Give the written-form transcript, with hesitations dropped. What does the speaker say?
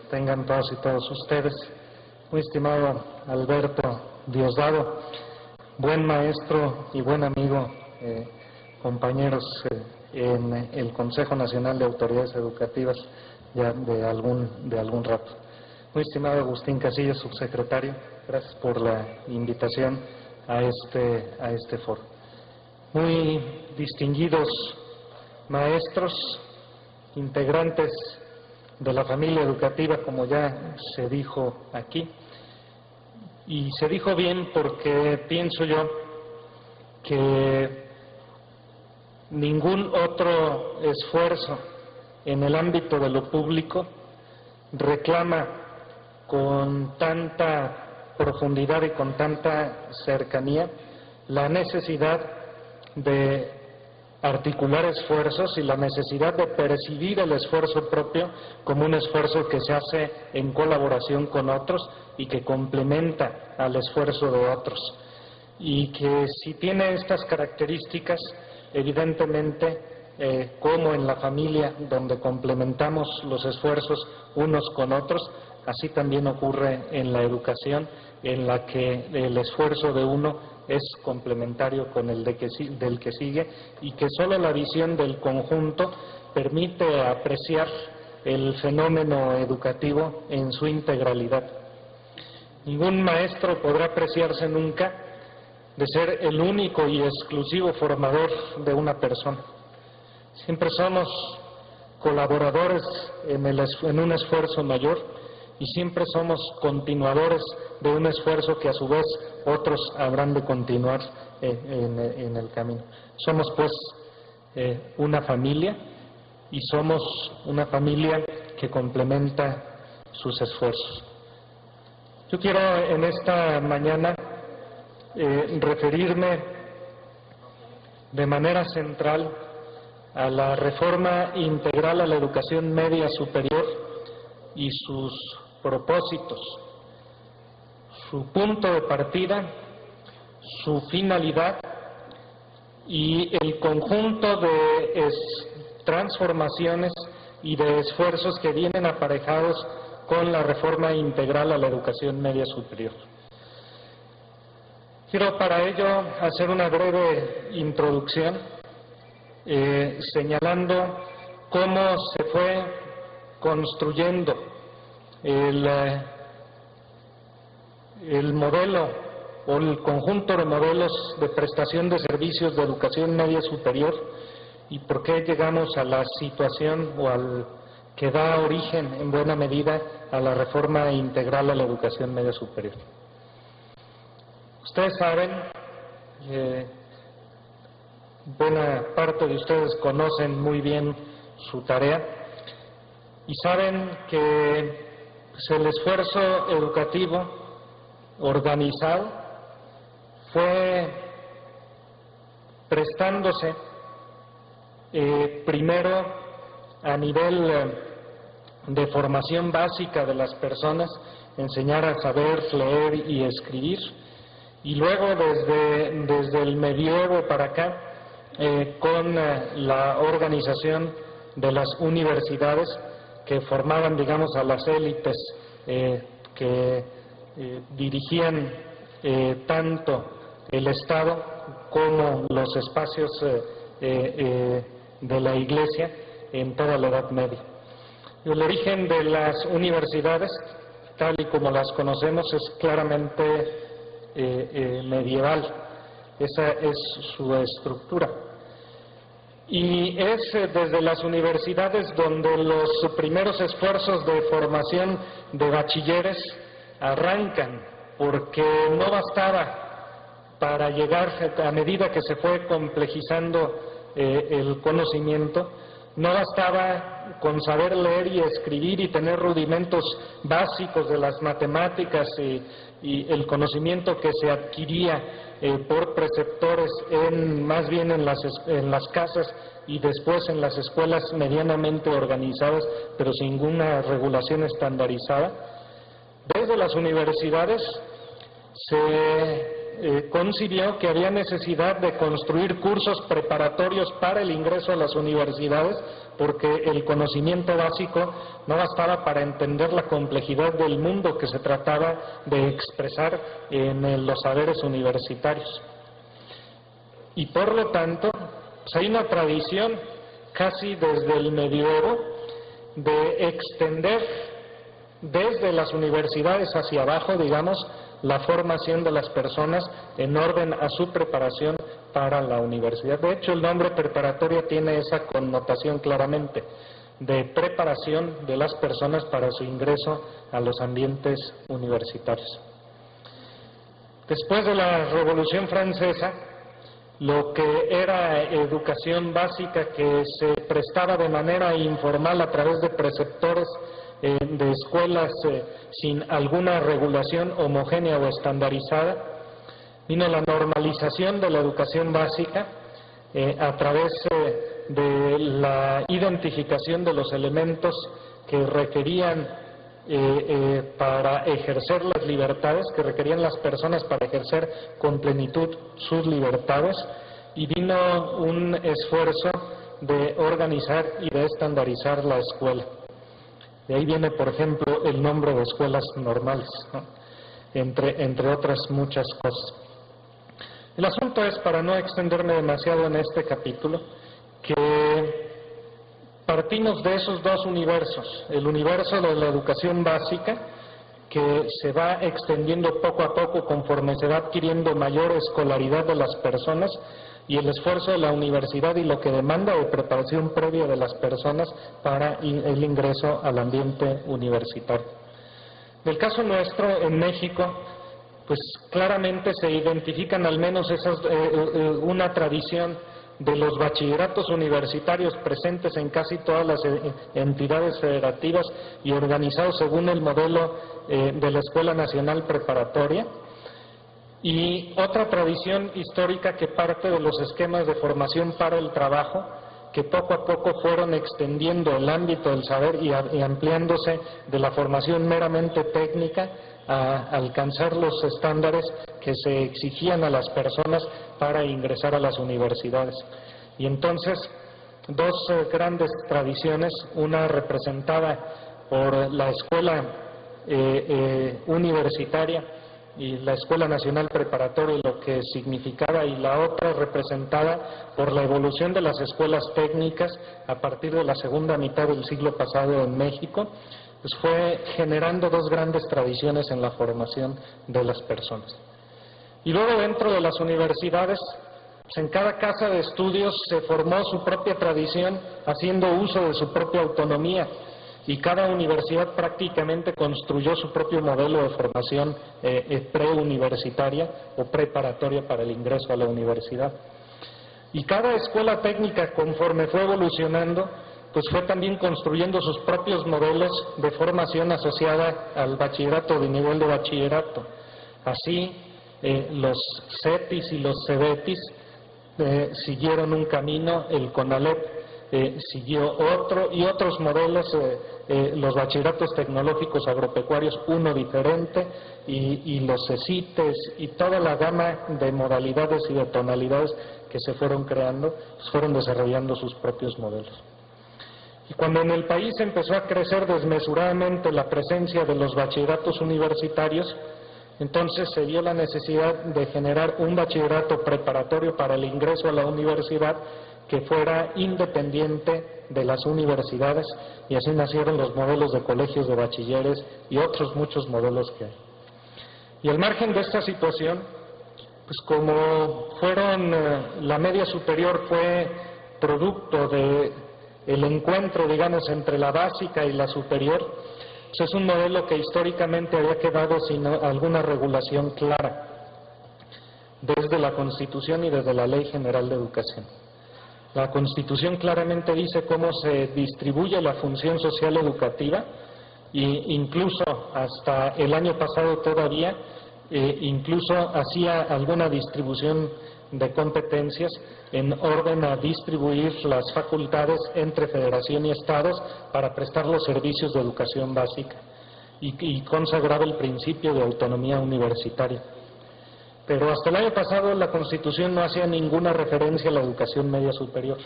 Tengan todas y todos ustedes. Muy estimado Alberto Diosdado, buen maestro y buen amigo, compañeros en el Consejo Nacional de Autoridades Educativas ya de algún rato. Muy estimado Agustín Casillas, subsecretario, gracias por la invitación a este foro. Muy distinguidos maestros, integrantes de la familia educativa, como ya se dijo aquí, y se dijo bien porque pienso yo que ningún otro esfuerzo en el ámbito de lo público reclama con tanta profundidad y con tanta cercanía la necesidad de articular esfuerzos y la necesidad de percibir el esfuerzo propio como un esfuerzo que se hace en colaboración con otros y que complementa al esfuerzo de otros. Y que si tiene estas características, evidentemente, como en la familia, donde complementamos los esfuerzos unos con otros, así también ocurre en la educación, en la que el esfuerzo de uno es complementario con el del que sigue, y que solo la visión del conjunto permite apreciar el fenómeno educativo en su integralidad. Ningún maestro podrá apreciarse nunca de ser el único y exclusivo formador de una persona. Siempre somos colaboradores en un esfuerzo mayor, y siempre somos continuadores de un esfuerzo que a su vez otros habrán de continuar en el camino. Somos pues una familia, y somos una familia que complementa sus esfuerzos. Yo quiero en esta mañana referirme de manera central a la reforma integral a la educación media superior y sus propósitos, su punto de partida, su finalidad y el conjunto de transformaciones y de esfuerzos que vienen aparejados con la reforma integral a la educación media superior. Quiero para ello hacer una breve introducción señalando cómo se fue construyendo el modelo o el conjunto de modelos de prestación de servicios de educación media superior, y por qué llegamos a la situación o al que da origen en buena medida a la reforma integral a la educación media superior. Ustedes saben, buena parte de ustedes conocen muy bien su tarea y saben que el esfuerzo educativo organizado fue prestándose primero a nivel de formación básica de las personas, enseñar a saber leer y escribir, y luego desde el medievo para acá con la organización de las universidades que formaban, digamos, a las élites que dirigían tanto el Estado como los espacios de la Iglesia en toda la Edad Media. El origen de las universidades, tal y como las conocemos, es claramente medieval. Esa es su estructura. Y es desde las universidades donde los primeros esfuerzos de formación de bachilleres arrancan, porque no bastaba para llegar, a medida que se fue complejizando el conocimiento, no bastaba con saber leer y escribir y tener rudimentos básicos de las matemáticas y el conocimiento que se adquiría por preceptores más bien en las casas y después en las escuelas medianamente organizadas, pero sin ninguna regulación estandarizada. Desde las universidades se concibió que había necesidad de construir cursos preparatorios para el ingreso a las universidades, porque el conocimiento básico no bastaba para entender la complejidad del mundo que se trataba de expresar en los saberes universitarios. Y por lo tanto, pues hay una tradición casi desde el medioevo de extender desde las universidades hacia abajo, digamos, la formación de las personas en orden a su preparación para la universidad. De hecho, el nombre preparatoria tiene esa connotación claramente, de preparación de las personas para su ingreso a los ambientes universitarios. Después de la Revolución Francesa, lo que era educación básica que se prestaba de manera informal a través de preceptores de escuelas sin alguna regulación homogénea o estandarizada, vino la normalización de la educación básica a través de la identificación de los elementos que requerían para ejercer las libertades, que requerían las personas para ejercer con plenitud sus libertades, y vino un esfuerzo de organizar y de estandarizar la escuela. De ahí viene, por ejemplo, el nombre de escuelas normales, ¿no? entre otras muchas cosas. El asunto es, para no extenderme demasiado en este capítulo, que partimos de esos dos universos, el universo de la educación básica, que se va extendiendo poco a poco conforme se va adquiriendo mayor escolaridad de las personas, y el esfuerzo de la universidad y lo que demanda de preparación previa de las personas para el ingreso al ambiente universitario. En el caso nuestro, en México, pues claramente se identifican al menos una tradición de los bachilleratos universitarios presentes en casi todas las entidades federativas y organizados según el modelo de la Escuela Nacional Preparatoria, y otra tradición histórica que parte de los esquemas de formación para el trabajo, que poco a poco fueron extendiendo el ámbito del saber y ampliándose de la formación meramente técnica a alcanzar los estándares que se exigían a las personas para ingresar a las universidades. Y entonces, dos grandes tradiciones, una representada por la escuela universitaria y la Escuela Nacional Preparatoria, lo que significaba, y la otra representada por la evolución de las escuelas técnicas a partir de la segunda mitad del siglo pasado en México, pues fue generando dos grandes tradiciones en la formación de las personas. Y luego, dentro de las universidades, pues en cada casa de estudios se formó su propia tradición, haciendo uso de su propia autonomía, y cada universidad prácticamente construyó su propio modelo de formación preuniversitaria o preparatoria para el ingreso a la universidad. Y cada escuela técnica, conforme fue evolucionando, pues fue también construyendo sus propios modelos de formación asociada al bachillerato, de nivel de bachillerato. Así, los CETIS y los CEBETIS siguieron un camino, el CONALEP siguió otro, y otros modelos, los bachilleratos tecnológicos agropecuarios, uno diferente, y los CECITES y toda la gama de modalidades y de tonalidades que se fueron creando, pues fueron desarrollando sus propios modelos. Y cuando en el país empezó a crecer desmesuradamente la presencia de los bachilleratos universitarios, entonces se vio la necesidad de generar un bachillerato preparatorio para el ingreso a la universidad que fuera independiente de las universidades, y así nacieron los modelos de colegios de bachilleres y otros muchos modelos que hay. Y al margen de esta situación, pues como la media superior fue producto de el encuentro, digamos, entre la básica y la superior, pues es un modelo que históricamente había quedado sin alguna regulación clara desde la Constitución y desde la Ley General de Educación. La Constitución claramente dice cómo se distribuye la función social educativa, e incluso hasta el año pasado todavía, incluso hacía alguna distribución de competencias en orden a distribuir las facultades entre federación y estados para prestar los servicios de educación básica, y consagraba el principio de autonomía universitaria. pero hasta el año pasado la Constitución no hacía ninguna referencia a la educación media superior.